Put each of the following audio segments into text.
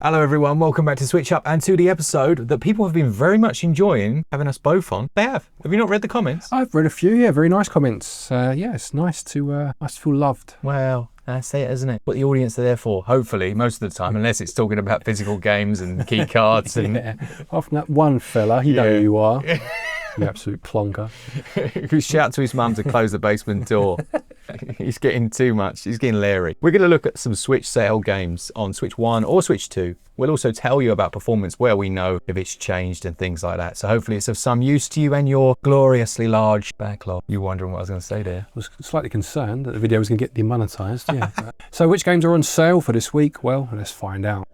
Hello everyone, welcome back to SwitchUp and to the episode that people have been very much enjoying having us both on. They have. Have you not read the comments? I've read a few, yeah, very nice comments. Yeah, it's nice to feel loved. Well, that's it, isn't it? What the audience are there for, hopefully, most of the time, unless it's talking about physical games and key cards. And yeah. Apart from that one fella, you know who you are. You absolute plonker. Who shout to his mum to close the basement door. He's getting too much. He's getting leery. We're going to look at some Switch sale games on Switch 1 or Switch 2. We'll also tell you about performance where we know if it's changed and things like that. So hopefully it's of some use to you and your gloriously large backlog. You wondering what I was going to say there? I was slightly concerned that the video was going to get demonetized. Yeah. So which games are on sale for this week? Well, let's find out.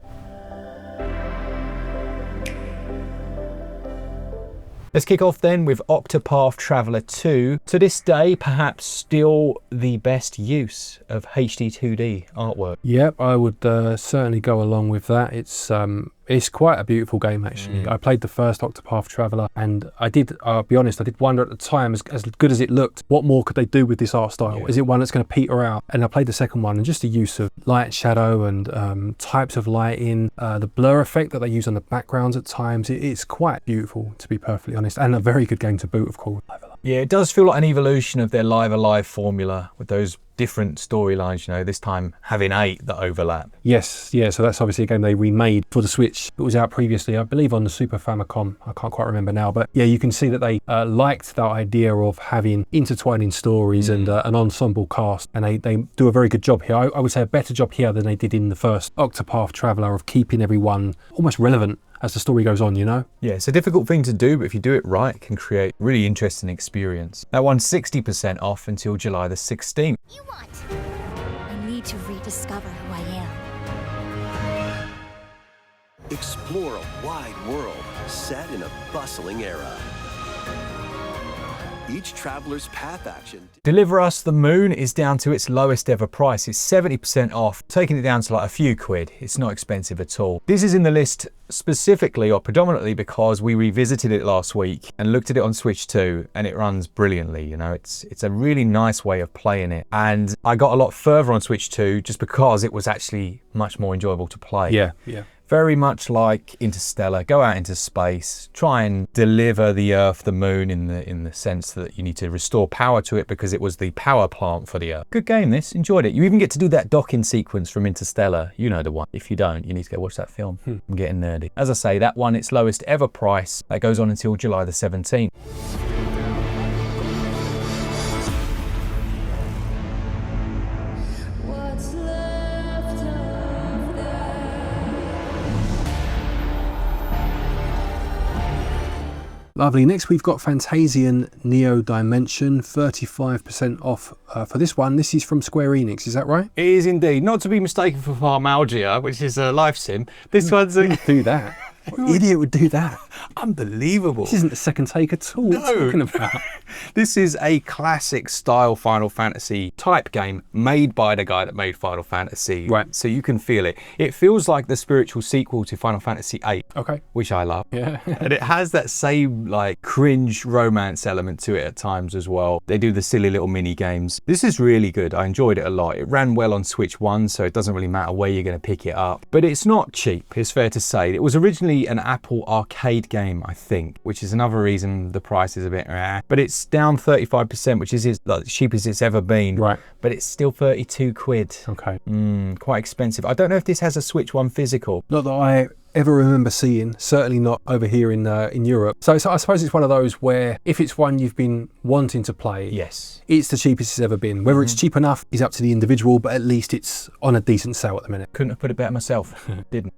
Let's kick off then with Octopath Traveler 2. To this day, perhaps still the best use of HD 2D artwork. Yep, I would certainly go along with that. It's quite a beautiful game, actually. I played the first Octopath Traveler, and I'll be honest, I did wonder at the time, as good as it looked, what more could they do with this art style? Yeah. Is it one that's going to peter out? And I played the second one, and just the use of light, shadow, and types of lighting, the blur effect that they use on the backgrounds at times, it's quite beautiful, to be perfectly honest, and a very good game to boot, of course. Yeah, it does feel like an evolution of their Live Alive formula with those different storylines, you know, this time having 8 that overlap. Yes, yeah, so that's obviously a game they remade for the Switch. It was out previously, I believe, on the Super Famicom. I can't quite remember now, but yeah, you can see that they liked that idea of having intertwining stories and an ensemble cast, and they do a very good job here. I would say a better job here than they did in the first Octopath Traveler of keeping everyone almost relevant as the story goes on, you know? Yeah, it's a difficult thing to do, but if you do it right, it can create a really interesting experience. That one's 60% off until July the 16th. You want? I need to rediscover who I am. Explore a wide world set in a bustling era. Each traveler's path action. Deliver Us the Moon is down to its lowest ever price. It's 70% off, taking it down to like a few quid. It's not expensive at all. This is in the list specifically or predominantly because we revisited it last week and looked at it on Switch 2, and it runs brilliantly. You know, it's a really nice way of playing it. And I got a lot further on Switch 2 just because it was actually much more enjoyable to play. Yeah, yeah. Very much like Interstellar, go out into space, try and deliver the Earth, the Moon in the sense that you need to restore power to it because it was the power plant for the Earth. Good game this, enjoyed it. You even get to do that docking sequence from Interstellar, you know the one. If you don't, you need to go watch that film. I'm getting nerdy. As I say, that one, its lowest ever price, that goes on until July the 17th. Lovely. Next, we've got Fantasian Neo Dimension, 35% off for this one. This is from Square Enix, is that right? It is indeed. Not to be mistaken for Farmalgia, which is a life sim. This one's a... do that. What idiot would do that? Unbelievable. This isn't the second take at all. No. What are you talking about? This is a classic style Final Fantasy type game made by the guy that made Final Fantasy. Right. So you can feel it. It feels like the spiritual sequel to Final Fantasy VIII. Okay. Which I love. Yeah. And it has that same like cringe romance element to it at times as well. They do the silly little mini games. This is really good. I enjoyed it a lot. It ran well on Switch 1, so it doesn't really matter where you're going to pick it up. But it's not cheap, it's fair to say. It was originally an Apple arcade game, I think, which is another reason the price is a bit but it's down 35%, which is like the cheapest it's ever been. Right. But it's still 32 quid. Okay. Quite expensive. I don't know if this has a Switch 1 physical. Not that I ever remember seeing, certainly not over here in Europe. So I suppose it's one of those where if it's one you've been wanting to play, yes, it's the cheapest it's ever been. Whether it's cheap enough is up to the individual, but at least it's on a decent sale at the minute. Couldn't have put it better myself. Didn't.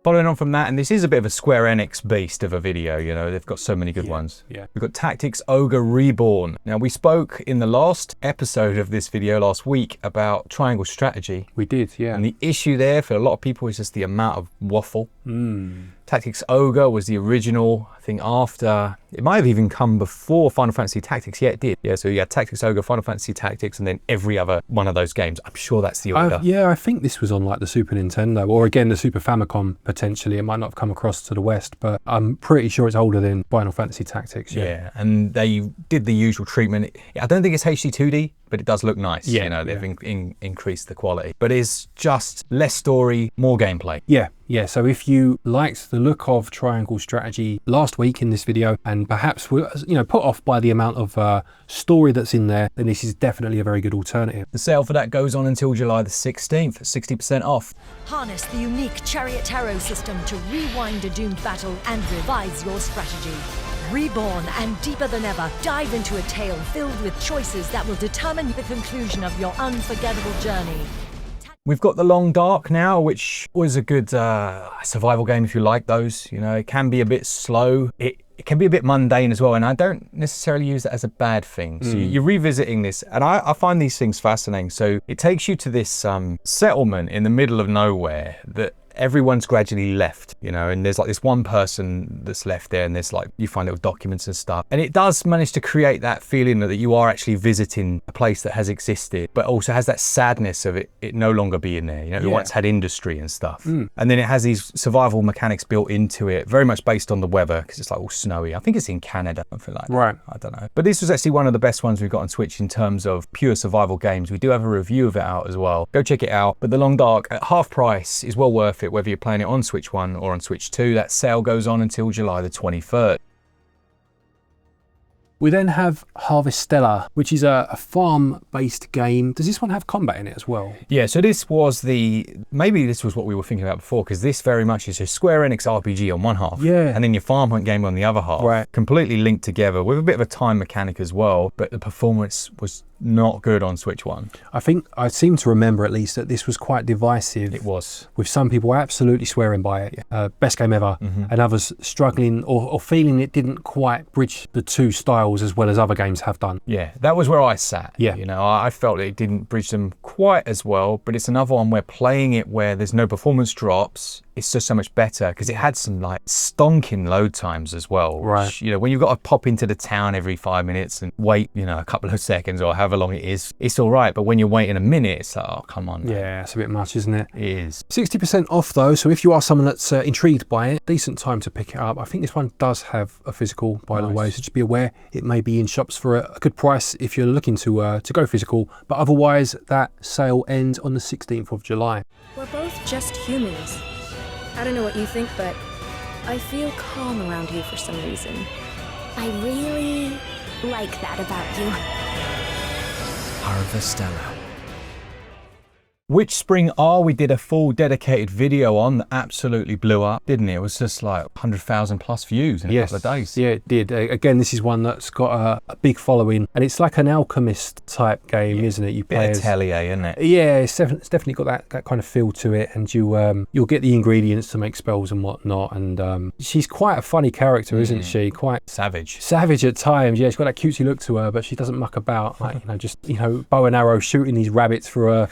Following on from that, and this is a bit of a Square Enix beast of a video, you know, they've got so many good ones. Yeah. We've got Tactics Ogre Reborn. Now, we spoke in the last episode of this video last week about triangle strategy. We did, yeah. And the issue there for a lot of people is just the amount of waffle. Tactics Ogre was the original, I think after, it might have even come before Final Fantasy Tactics. Yeah, it did. Yeah, so you had Tactics Ogre, Final Fantasy Tactics, and then every other one of those games. I'm sure that's the order. Yeah, I think this was on like the Super Nintendo, or again, the Super Famicom, potentially. It might not have come across to the West, but I'm pretty sure it's older than Final Fantasy Tactics. Yeah, and they did the usual treatment. I don't think it's HD 2D, but it does look nice. Yeah, you know, they've increased the quality, but it's just less story, more gameplay. Yeah, so if you liked the look of Triangle Strategy last week in this video, and perhaps were, you know, put off by the amount of story that's in there, then this is definitely a very good alternative. The sale for that goes on until July the 16th, 60% off. Harness the unique Chariot Tarot system to rewind a doomed battle and revise your strategy. Reborn and deeper than ever, dive into a tale filled with choices that will determine the conclusion of your unforgettable journey. We've got The Long Dark now, which was a good survival game if you like those. You know, it can be a bit slow. It can be a bit mundane as well, and I don't necessarily use that as a bad thing. So you're revisiting this, and I find these things fascinating. So it takes you to this settlement in the middle of nowhere that everyone's gradually left, you know, and there's like this one person that's left there, and there's like, you find little documents and stuff. And it does manage to create that feeling that you are actually visiting a place that has existed, but also has that sadness of it no longer being there. You know, it once had industry and stuff. And then it has these survival mechanics built into it, very much based on the weather, because it's like all snowy. I think it's in Canada, something like that. Right. I don't know. But this was actually one of the best ones we've got on Switch in terms of pure survival games. We do have a review of it out as well. Go check it out. But The Long Dark at half price is well worth it, whether you're playing it on Switch 1 or on Switch 2. That sale goes on until July the 23rd. We then have HARVESTELLA, which is a farm-based game. Does this one have combat in it as well? Yeah, so this was maybe this was what we were thinking about before, because this very much is a Square Enix RPG on one half. Yeah. And then your farm hunt game on the other half. Right. Completely linked together with a bit of a time mechanic as well, but the performance was not good on Switch 1. I think I seem to remember at least that this was quite divisive. It was. With some people absolutely swearing by it, best game ever, and others struggling or feeling it didn't quite bridge the two styles as well as other games have done. Yeah, that was where I sat. Yeah. You know, I felt it didn't bridge them quite as well, but it's another one where playing it where there's no performance drops, it's just so much better, because it had some like stonking load times as well. Right. Which, you know, when you've got to pop into the town every 5 minutes and wait, you know, a couple of seconds or however long it is, it's all right. But when you're waiting a minute, it's like, oh, come on. Yeah, it's a bit much, isn't it? It is. 60% off though, so if you are someone that's intrigued by it, decent time to pick it up. I think this one does have a physical, by the way, so just be aware it may be in shops for a good price if you're looking to go physical, but otherwise that sale ends on the 16th of July. We're both just humans. I don't know what you think, but I feel calm around you for some reason. I really like that about you. HARVESTELLA. Witchspring R, we did a full dedicated video on that absolutely blew up, didn't it? It was just like 100,000 plus views in a couple of days. Yeah, it did. Again, this is one that's got a big following, and it's like an alchemist type game, isn't it? You play Bit of Atelier, isn't it? Yeah, it's definitely got that kind of feel to it, and you'll get the ingredients to make spells and whatnot. And she's quite a funny character, isn't she? Quite savage at times. Yeah, she's got that cutesy look to her, but she doesn't muck about, like, you know, just, you know, bow and arrow shooting these rabbits for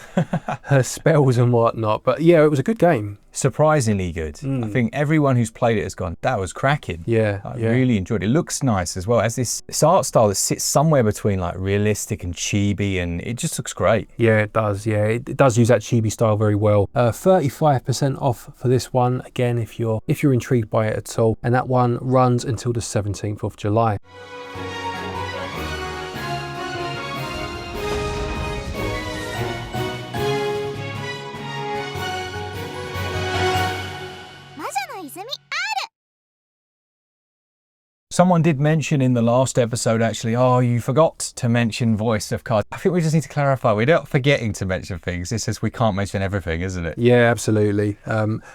her spells and whatnot. But yeah, it was a good game. Surprisingly good. I think everyone who's played it has gone, that was cracking. Yeah, I really enjoyed it. It looks nice as well. It has this art style that sits somewhere between like realistic and chibi, and it just looks great. Yeah, it does. Yeah, it does use that chibi style very well. 35% off for this one. Again, if you're intrigued by it at all, and that one runs until the 17th of July. Someone did mention in the last episode, actually, oh, you forgot to mention voice of cards. I think we just need to clarify. We're not forgetting to mention things. It's just we can't mention everything, isn't it? Yeah, absolutely.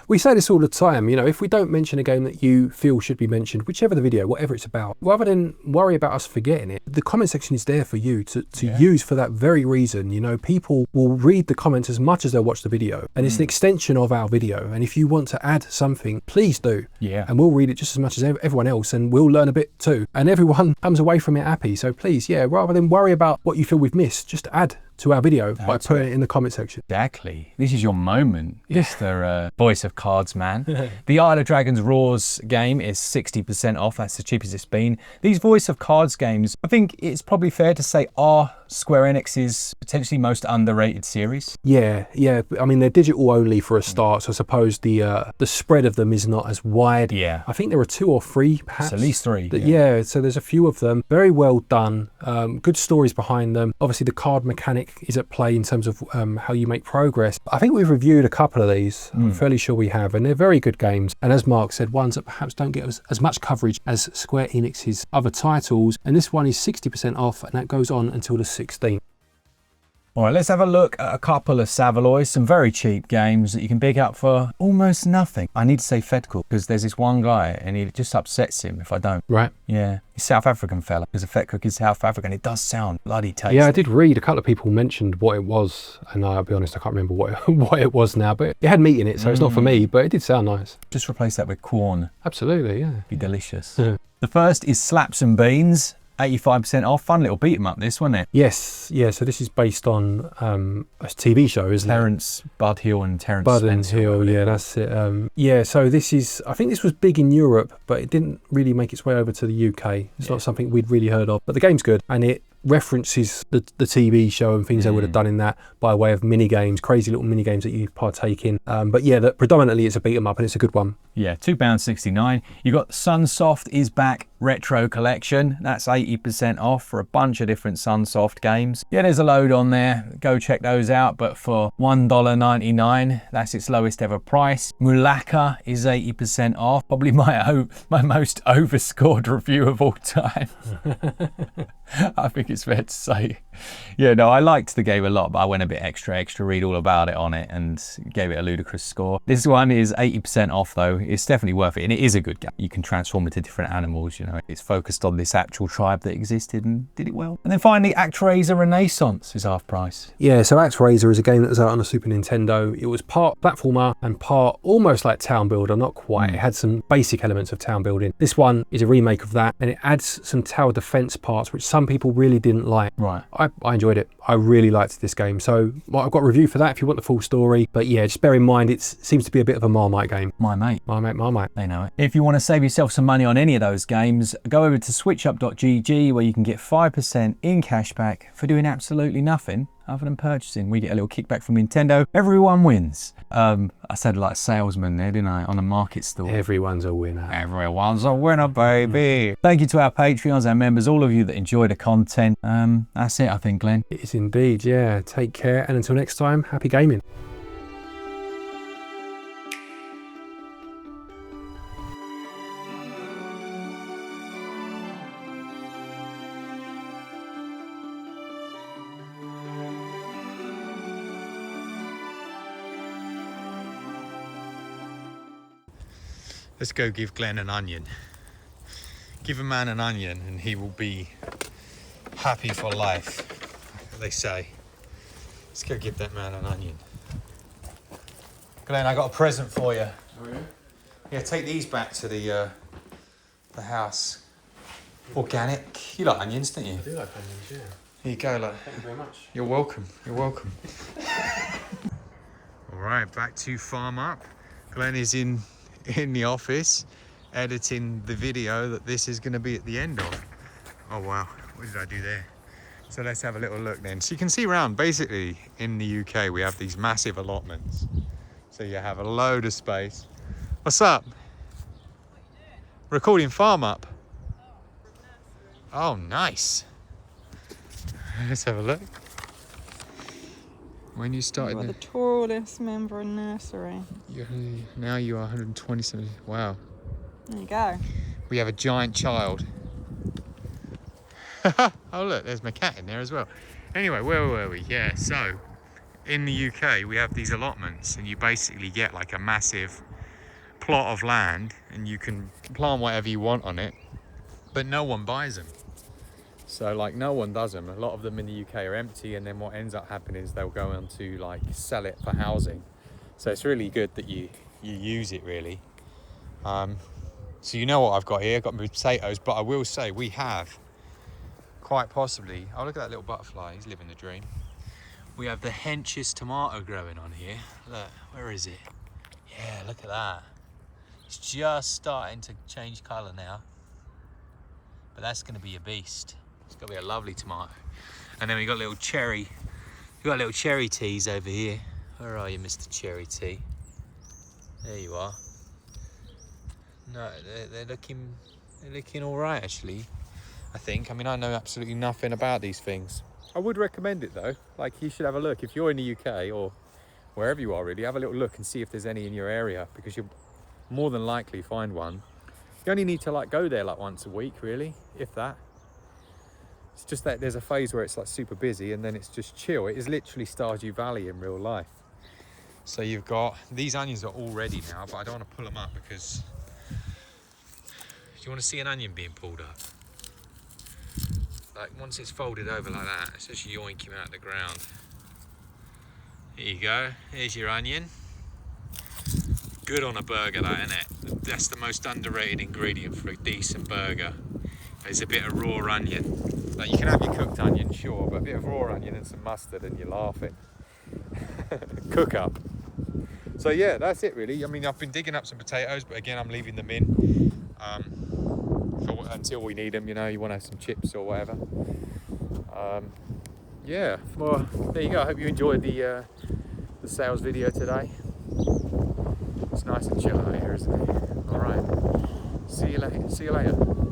We say this all the time. You know, if we don't mention a game that you feel should be mentioned, whichever the video, whatever it's about, rather than worry about us forgetting it, the comment section is there for you to use for that very reason. You know, people will read the comments as much as they'll watch the video, and it's an extension of our video. And if you want to add something, please do. Yeah. And we'll read it just as much as everyone else, and we'll learn a bit too, and everyone comes away from it happy. So please, yeah, rather than worry about what you feel we've missed, just add to our video by putting it in the comment section. Exactly. This is your moment, Mr. Voice of Cards man. The Isle of Dragons Roars game is 60% off. That's the cheapest it's been. These Voice of Cards games, I think it's probably fair to say, are Square Enix's potentially most underrated series. Yeah. I mean, they're digital only for a start, so I suppose the spread of them is not as wide. Yeah. I think there are 2 or 3, perhaps. It's at least 3. Yeah, so there's a few of them. Very well done. Good stories behind them. Obviously, the card mechanic is at play in terms of how you make progress. I think we've reviewed a couple of these. I'm fairly sure we have, and they're very good games. And as Mark said, ones that perhaps don't get as much coverage as Square Enix's other titles. And this one is 60% off, and that goes on until the 16th. All right, let's have a look at a couple of Savaloys, some very cheap games that you can pick up for almost nothing. I need to say Fetcook because there's this one guy and it just upsets him if I don't. Right. Yeah, he's a South African fella because Fetcook is South African. It does sound bloody tasty. Yeah, I did read a couple of people mentioned what it was, and I'll be honest, I can't remember what it was now, but it had meat in it, so it's not for me, but it did sound nice. Just replace that with corn. Absolutely, yeah. Be delicious. The first is Slaps and Beans. 85% off. Fun little beat 'em up, this, wasn't it? Yes, yeah. So this is based on a TV show, isn't Terence Bud Hill and Terence Bud Spencer. and Hill, yeah, that's it. Yeah, so this is, I think this was big in Europe, but it didn't really make its way over to the UK. It's not something we'd really heard of, but the game's good, and it references the TV show and things they would have done in that by way of mini games, crazy little mini games that you partake in. But yeah, predominantly it's a beat 'em up, and it's a good one. Yeah, £2.69. You got Sunsoft is Back Retro Collection. That's 80% off for a bunch of different Sunsoft games. Yeah, there's a load on there. Go check those out. But for $1.99, that's its lowest ever price. Mulaka is 80% off. Probably my most overscored review of all time. I think it's fair to say. Yeah, no, I liked the game a lot, but I went a bit extra, read all about it on it and gave it a ludicrous score. This one is 80% off though. It's definitely worth it, and it is a good game. You can transform into different animals, you know. It's focused on this actual tribe that existed and did it well. And then finally, ActRaiser Renaissance is half price. Yeah, so ActRaiser is a game that was out on the Super Nintendo. It was part platformer and part almost like town builder, not quite. It had some basic elements of town building. This one is a remake of that, and it adds some tower defense parts, which some people really didn't like. Right. I enjoyed it. I really liked this game. So I've got a review for that if you want the full story. But yeah, just bear in mind, it seems to be a bit of a Marmite game. My mate. Marmite. They know it. If you want to save yourself some money on any of those games, go over to switchup.gg where you can get 5% in cashback for doing absolutely nothing other than purchasing. We get a little kickback from Nintendo. Everyone wins. I said like salesman there, didn't I, on a market stall. Everyone's a winner. Everyone's a winner, baby. Thank you to our Patreons, our members, all of you that enjoy the content. That's it, I think, Glenn. It is indeed, yeah. Take care, and until next time, happy gaming. Let's go give Glenn an onion. Give a man an onion and he will be happy for life, they say. Let's go give that man an onion. Glenn, I got a present for you. Oh yeah? Yeah, take these back to the house. Organic. You like onions, don't you? I do like onions, yeah. Here you go, look. Thank you very much. You're welcome. You're welcome. All right, back to FarmUp. Glenn is in the office editing the video that this is going to be at the end of. Oh wow, what did I do there? So let's have a little look then. So you can see around, basically in the UK we have these massive allotments. So you have a load of space. What's up? Recording FarmUp. Oh nice. Let's have a look. When you started, you are the tallest member in nursery. Now you are 127. Wow. There you go. We have a giant child. Oh look, there's my cat in there as well. Anyway, where were we? Yeah, so in the UK we have these allotments, and you basically get like a massive plot of land, and you can plant whatever you want on it, but no one buys them. So like no one does them. A lot of them in the UK are empty, and then what ends up happening is they'll go on to like sell it for housing. So it's really good that you use it really. So you know what I've got here. I've got my potatoes, but I will say we have quite possibly, oh look at that little butterfly, he's living the dream. We have the henchest tomato growing on here. Look, where is it? Yeah, look at that. It's just starting to change colour now. But that's going to be a beast. It's going to be a lovely tomato. And then we got little cherry. We got little cherry teas over here. Where are you, Mr. Cherry Tea? There you are. No, they're looking all right actually. I think. I mean, I know absolutely nothing about these things. I would recommend it though. Like, you should have a look if you're in the UK or wherever you are. Really, have a little look and see if there's any in your area, because you'll more than likely find one. You only need to like go there like once a week, really, if that. It's just that there's a phase where it's like super busy and then it's just chill. It is literally Stardew Valley in real life. So you've got, these onions are all ready now, but I don't want to pull them up because, do you want to see an onion being pulled up? Like, once it's folded over like that, it's just yoinking out of the ground. There you go, there's your onion. Good on a burger, that, isn't it? That's the most underrated ingredient for a decent burger. Is a bit of raw onion. Like, you can have your cooked onion, sure, but a bit of raw onion and some mustard and you're laughing. Cook up. So yeah, that's it really. I mean, I've been digging up some potatoes, but again, I'm leaving them in until we need them. You know, you want to have some chips or whatever. Yeah, well, there you go. I hope you enjoyed the sales video today. It's nice and chill out here, isn't it? All right. See you later.